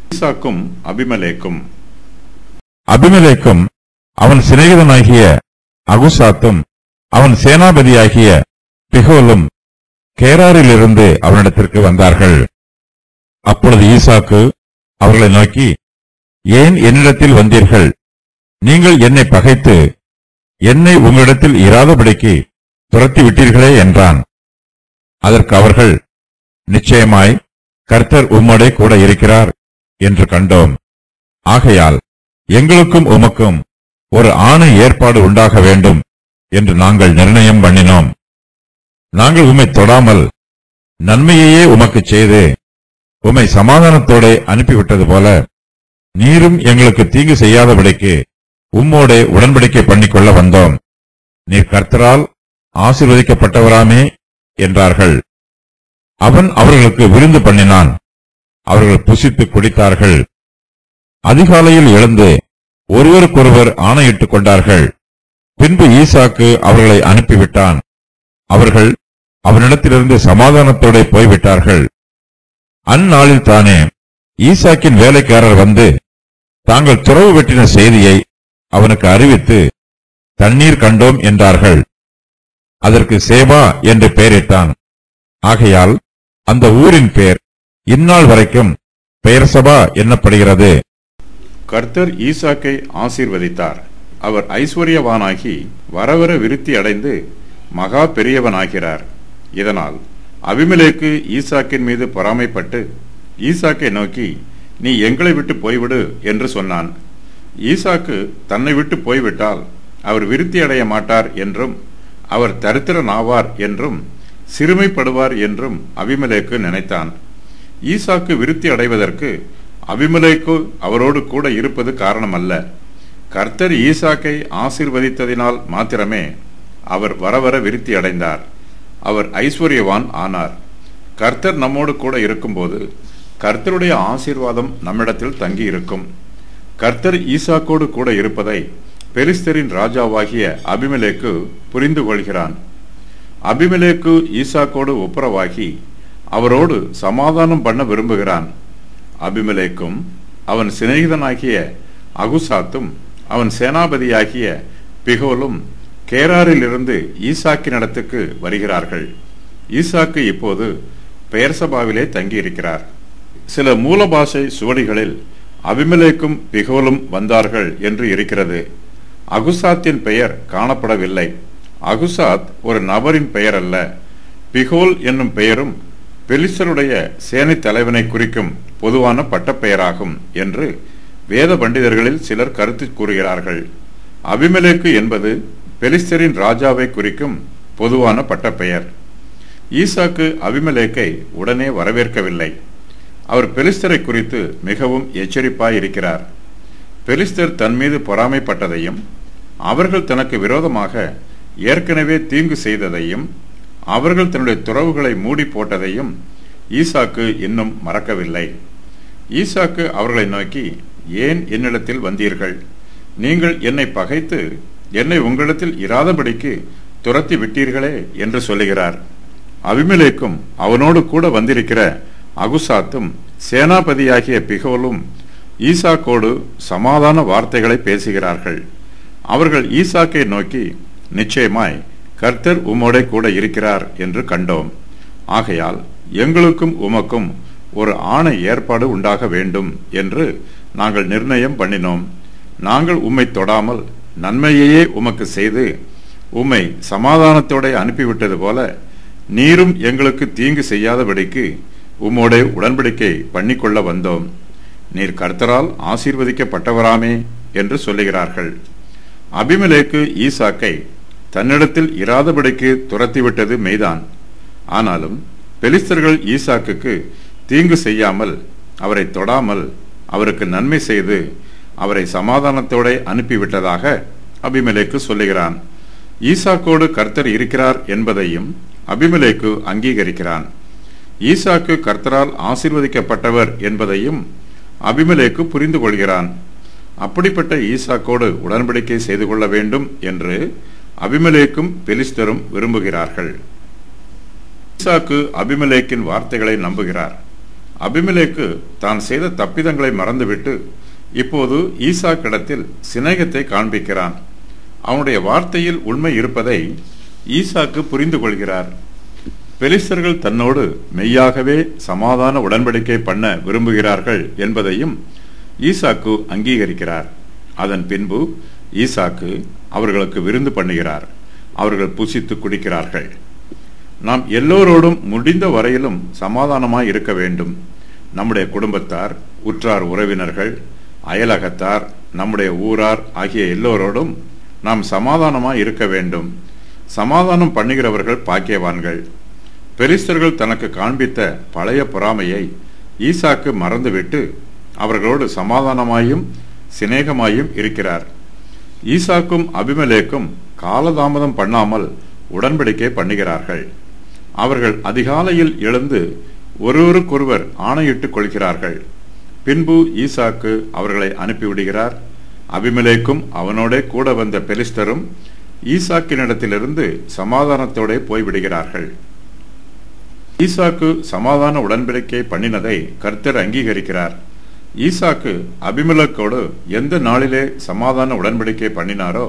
ஈசாக்கும் அபிமெலேக்கும். அபிமெலேக்கும் அவன் சிநேகிதனாகிய அகுசாத்தும் அவன் சேனாபதியாகிய பிகோலும் கேராரிலிருந்து அவனிடத்திற்கு வந்தார்கள். அப்பொழுது ஈசாக்கு அவர்களை நோக்கி, ஏன் என்னிடத்தில் வந்தீர்கள்? நீங்கள் என்னை பகைத்து என்னை உங்களிடத்தில் இராதபடிக்கு துரத்தி விட்டீர்களே என்றான். அதற்கு அவர்கள், நிச்சயமாய் கர்த்தர் உம்மோடே கூட இருக்கிறார் என்று கண்டோம். ஆகையால் எங்களுக்கும் உமக்கும் ஒரு ஆணை ஏற்பாடு உண்டாக வேண்டும் என்று நாங்கள் நிர்ணயம் பண்ணினோம். நாங்கள் உம்மை தொடாமல் நன்மையையே உமக்குச் செய்து உம்மை சமாதானத்தோടെ அனுப்பிவிட்டது போல நீரும் எங்களுக்கு தீங்கு செய்யாதபடிக்கு உம்மோடே உடன்படிக்கை பண்ணிக்கொள்ள வந்தோம். நீர் கர்த்தரால் ஆசீர்வதிக்கப்பட்டவராமே என்றார்கள். அவன் அவர்களுக்கு விருந்து பண்ணினான். அவர்கள் புசித்து குடித்தார்கள். அதிகாலையில் எழுந்து ஒருவருக்கொருவர் ஆணையிட்டுக் கொண்டார்கள். பின்பு ஈசாக்கு அவர்களை அனுப்பிவிட்டான். அவர்கள் அவனிடத்திலிருந்து சமாதானத்தோടെ போய்விட்டார்கள். அந்நாளில் தானே ஈசாக்கின் வேலைக்காரர் வந்து தாங்கள் துறவு வெட்டின செய்தியை அவனுக்கு அறிவித்து தண்ணீர் கண்டோம் என்றார்கள். அதற்கு சேபா என்று பெயரிட்டான். ஆகையால் அந்த ஊரின் பேர் இந்நாள் வரைக்கும் பெயர்சபா என்னப்படுகிறது. கர்த்தர் ஈசாக்கை ஆசீர்வதித்தார். அவர் ஐஸ்வர்யவானாகி வரவர விருத்தி அடைந்து மகா பெரியவனாகிறார். இதனால் அபிமெலேக்கு ஈசாக்கின் மீது பொறாமைப்பட்டு ஈசாக்கை நோக்கி, நீ எங்களை விட்டு போய்விடு என்று சொன்னான். ஈசாக்கு தன்னை விட்டு போய்விட்டால் அவர் விருத்தி அடைய மாட்டார் என்றும் அவர் தரித்திரனாவார் என்றும் சிறுமைப்படுவார் என்றும் அபிமெலேக்கு நினைத்தான். ஈசாக்கு விருத்தி அடைவதற்கு அபிமெலேக்கு அவரோடு கூட இருப்பது காரணமல்ல. கர்த்தர் ஈசாக்கை ஆசீர்வதித்ததினால் மாத்திரமே அவர் வரவர விருத்தி அடைந்தார். அவர் ஐஸ்வர்யவான் ஆனார். கர்த்தர் நம்மோடு கூட இருக்கும்போது கர்த்தருடைய ஆசீர்வாதம் நம்மிடத்தில் தங்கி இருக்கும். கர்த்தர் ஈசாக்கோடு கூட இருப்பதை பெலிஸ்தரின் ராஜாவாகிய அபிமெலேக்கு புரிந்து கொள்கிறான். அபிமெலேக்கு ஈசாக்கோடு ஒப்புரவாகி அவரோடு சமாதானம் பண்ண விரும்புகிறான். அபிமெலேக்கும் அவன் சிநேகிதனாகிய அகுசாத்தும் அவன் சேனாபதியாகிய பிகோலும் கேராரிலிருந்து ஈசாக்கினிடத்துக்கு வருகிறார்கள். ஈசாக்கு இப்போது பெயர்சபாவிலே தங்கியிருக்கிறார். சில மூலபாஷை சுவடிகளில் அபிமெலேக்கும் பிகோலும் வந்தார்கள் என்று இருக்கிறது. அகுசாத்தின் பெயர் காணப்படவில்லை. அகுசாத் ஒரு நபரின் பெயர் அல்ல. பிகோல் என்னும் பெயரும் பெலிஸ்தருடைய சேனை தலைவனை குறிக்கும் பொதுவான பட்டப்பெயராகும் என்று வேத பண்டிதர்களில் சிலர் கருத்து கூறுகிறார்கள். அபிமெலேக்கு என்பது பெலிஸ்தரின் ராஜாவை குறிக்கும் பொதுவான பட்டப்பெயர். ஈசாக்கு அபிமெலேக்கை உடனே வரவேற்கவில்லை. அவர் பெலிஸ்தரை குறித்து மிகவும் எச்சரிப்பாயிருக்கிறார். பெலிஸ்தர் தன் மீது பொறாமைப்பட்டதையும் அவர்கள் தனக்கு விரோதமாக ஏற்கனவே தீங்கு செய்ததையும் அவர்கள் தன்னுடைய துறவுகளை மூடி போட்டதையும் ஈசாக்கு இன்னும் மறக்கவில்லை. ஈசாக்கு அவர்களை நோக்கி, ஏன் என்னிடத்தில் வந்தீர்கள்? நீங்கள் என்னை பகைத்து என்னை உங்களிடத்தில் இராதபடிக்கு துரத்தி விட்டீர்களே என்று சொல்லுகிறார். அபிமெலேக்கும் அவனோடு கூட வந்திருக்கிற அகுசாத்தும் சேனாபதியாகிய பிகோலும் ஈசாக்கோடு சமாதான வார்த்தைகளை பேசுகிறார்கள். அவர்கள் ஈசாக்கை நோக்கி, நிச்சயமாய் கர்த்தர் உம்மோடே கூட இருக்கிறார் என்று கண்டோம். ஆகையால் எங்களுக்கும் உமக்கும் ஒரு ஆணை ஏற்பாடு உண்டாக வேண்டும் என்று நாங்கள் நிர்ணயம் பண்ணினோம். நாங்கள் உம்மை தொடாமல் நன்மையையே உமக்கு செய்து உம்மை சமாதானத்தோടെ அனுப்பிவிட்டது போல நீரும் எங்களுக்கு தீங்கு செய்யாதபடிக்கு உம்மோடே உடன்படிக்கை பண்ணிக்கொள்ள வந்தோம். நீர் கர்த்தரால் ஆசீர்வதிக்கப்பட்டவராமே என்று சொல்லுகிறார்கள். அபிமெலேக்கு ஈசாக்கை தன்னிடத்தில் இராதபடிக்கு துரத்திவிட்டது மெய்தான். ஆனாலும் பெலிஸ்தர்கள் ஈசாக்குக்கு தீங்கு செய்யாமல் அவரை தொடாமல் அவருக்கு நன்மை செய்து அவரை சமாதானத்தோടെ அனுப்பிவிட்டதாக அபிமெலேக்கு சொல்லுகிறான். ஈசாக்கோடு கர்த்தர் இருக்கிறார் என்பதையும் அபிமெலேக்கு அங்கீகரிக்கிறான். ஈசாக்கு கர்த்தரால் ஆசீர்வதிக்கப்பட்டவர் என்பதையும் அபிமெலேக்கு புரிந்து கொள்கிறான். அப்படிப்பட்ட ஈசாக்கோடு உடன்படிக்கை செய்து கொள்ள வேண்டும் என்று அபிமெலேக்கும் பெலிஸ்தரும் விரும்புகிறார்கள். ஈசாக்கு அபிமெலேக்கின் வார்த்தைகளை நம்புகிறார். அபிமெலேக்கு தான் செய்த தப்பிதங்களை மறந்துவிட்டு இப்போது ஈசாக்கிடத்தில் சிநேகத்தை காண்பிக்கிறான். அவனுடைய வார்த்தையில் உண்மை இருப்பதை ஈசாக்கு புரிந்து கொள்கிறார். பெலிஸ்தர்கள் தன்னோடு மெய்யாகவே சமாதான உடன்படிக்கை பண்ண விரும்புகிறார்கள் என்பதையும் ஈசாக்கு அங்கீகரிக்கிறார். அதன் பின்பு ஈசாக்கு அவர்களுக்கு விருந்து பண்ணுகிறார். அவர்கள் புசித்து குடிக்கிறார்கள். நாம் எல்லோரோடும் முடிந்த வரையிலும் சமாதானமாய் இருக்க வேண்டும். நம்முடைய குடும்பத்தார், உற்றார் உறவினர்கள், அயலகத்தார், நம்முடைய ஊரார் ஆகிய எல்லோரோடும் நாம் சமாதானமாய் இருக்க வேண்டும். சமாதானம் பண்ணுகிறவர்கள் பாக்கியவான்கள். பெலிஸ்தர்கள் தனக்கு காண்பித்த பழைய பொறாமையை ஈசாக்கு மறந்துவிட்டு அவர்களோடு சமாதானமாயும் சிநேகமாயும் இருக்கிறார். ஈசாக்கும் அபிமெலேக்கும் காலதாமதம் பண்ணாமல் உடன்படிக்கை பண்ணுகிறார்கள். அவர்கள் அதிகாலையில் எழுந்து ஒருவருக்கொருவர் ஆணையிட்டுக் கொள்கிறார்கள். பின்பு ஈசாக்கு அவர்களை அனுப்பிவிடுகிறார். அபிமெலேக்கும் அவனோட கூட வந்த பெலிஸ்தரும் ஈசாக்கினிடத்திலிருந்து சமாதானத்தோட போய்விடுகிறார்கள். ஈசாக்கு சமாதான உடன்படிக்கை பண்ணினதை கர்த்தர் அங்கீகரிக்கிறார். ஈசாக்கு அபிமெலேக்கோடு எந்த நாளிலே சமாதான உடன்படிக்கை பண்ணினாரோ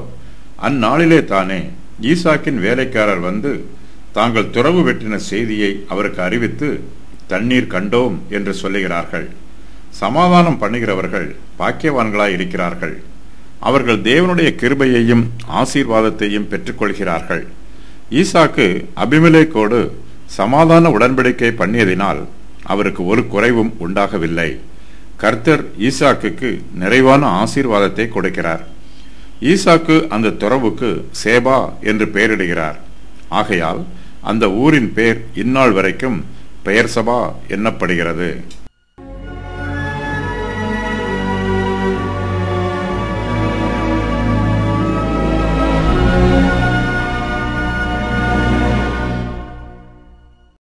அந்நாளிலே தானே ஈசாக்கின் வேலைக்காரர் வந்து தாங்கள் துறவு வெட்டின செய்தியை அவருக்கு அறிவித்து தண்ணீர் கண்டோம் என்று சொல்லுகிறார்கள். சமாதானம் பண்ணுகிறவர்கள் பாக்கியவான்களாய் இருக்கிறார்கள். அவர்கள் தேவனுடைய கிருபையையும் ஆசீர்வாதத்தையும் பெற்றுக்கொள்கிறார்கள். ஈசாக்கு அபிமெலேக்கோடு சமாதான உடன்படிக்கை பண்ணியதினால் அவருக்கு ஒரு குறைவும் உண்டாகவில்லை. கர்த்தர் ஈசாக்குக்கு நிறைவான ஆசீர்வாதத்தை கொடுக்கிறார். ஈசாக்கு அந்த துறவுக்கு சேபா என்று பெயரிடுகிறார். ஆகையால் அந்த ஊரின் பேர் இந்நாள் வரைக்கும் பெயர்சபா எண்ணப்படுகிறது.